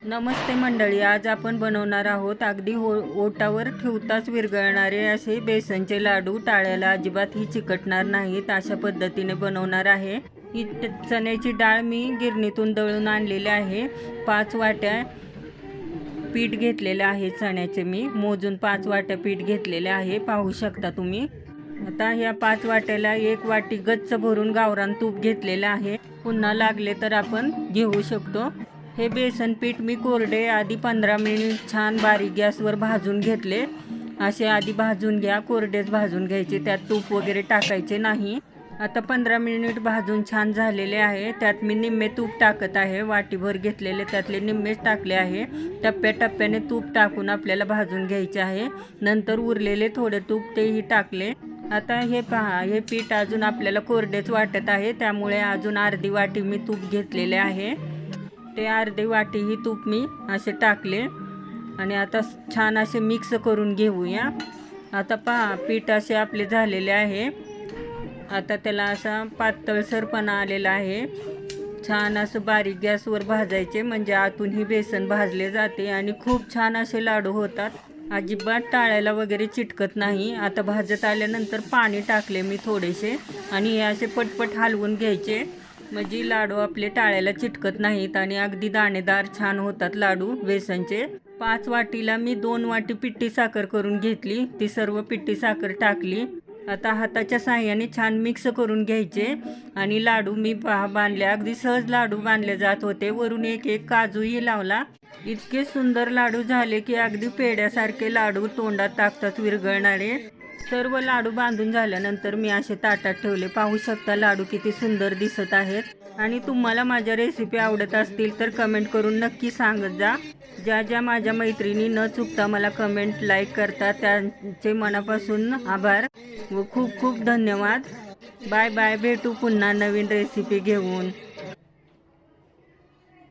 नमस्ते मंडळी, आज आपण बनवणार आहोत अगदी ओटावर ठेवताच विरघळणारे असे बेसनचे लाडू. टाळ्याला अजिबातही चिकटणार नाहीत अशा पद्धतीने बनवणार आहे. ही चण्याची डाळ मी गिरणीतून दळून आणलेली आहे. 5 वाट्या पीठ घेतलेले आहे चण्याचे. मी मोजून 5 वाट्या पीठ घेतलेले आहे, पाहू शकता तुम्ही. आता ह्या 5 वाट्याला 1 वाटी गच्च भरून गावरान तूप घेतलेले आहे. पुन्हा लागले तर आपण घेऊ शकतो. हे बेसन पीठ मी कोरडे आधी 15 मिनिट छान बारीक गॅसवर भाजून घेतले. असे आधी भाजून घ्या, कोरडेच भाजून घ्यायचे, त्यात तूप वगैरे टाकायचे नाही. आता 15 मिनिट भाजून छान झालेले आहे. त्यात मी निम्मे तूप टाकत आहे. वाटीभर घेतलेले त्यातले निम्मेच टाकले आहे. टप्प्याटप्प्याने तूप टाकून आपल्याला भाजून घ्यायचे आहे. नंतर उरलेले थोडे तूप तेही टाकले. आता हे पहा, हे पीठ अजून आपल्याला कोरडेच वाटत आहे, त्यामुळे अजून अर्धी वाटी मी तूप घेतलेले आहे. ते अर्धी वाटी ही तूप मी असे टाकले आणि आता छान असे मिक्स करून घेऊया. आता पहा, पीठ असे आपले झालेले आहे. आता त्याला असा पातळसरपणा आलेला आहे. छान असं बारीक गॅसवर भाजायचे, म्हणजे आतूनही बेसन भाजले जाते आणि खूप छान असे लाडू होतात. अजिबात टाळ्याला वगैरे चिटकत नाही. आता भाजत आल्यानंतर पाणी टाकले मी थोडेसे आणि हे असे पटपट हलवून घ्यायचे, म्हणजे लाडू आपले टाळ्याला चिटकत नाहीत आणि अगदी दाणेदार छान होतात लाडू बेसनचे. 5 वाटीला मी 2 वाटी पिठी साखर करून घेतली. ती सर्व पिठी साखर टाकली. आता हाताच्या साहाय्याने छान मिक्स करून घ्यायचे आणि लाडू मी बांधले. अगदी सहज लाडू बांधले जात होते. वरून एक एक काजूही लावला. इतके सुंदर लाडू झाले की अगदी पेढ्यासारखे लाडू तोंडात टाकतात विरघळणारे. सर्व लाडू बांधून झाल्यानंतर मी असे ताटात ठेवले. पाहू शकता लाडू किती सुंदर दिसत आहेत. आणि तुम्हाला माझ्या रेसिपी आवडत असतील तर कमेंट करून नक्की सांगत जा. ज्या ज्या माझ्या मैत्रिणी न चुकता मला कमेंट लाईक करतात त्यांचे मनापासून आभार व खूप खूप धन्यवाद. Bye bye. भेटू पुन्हा नवीन रेसिपी घेऊन.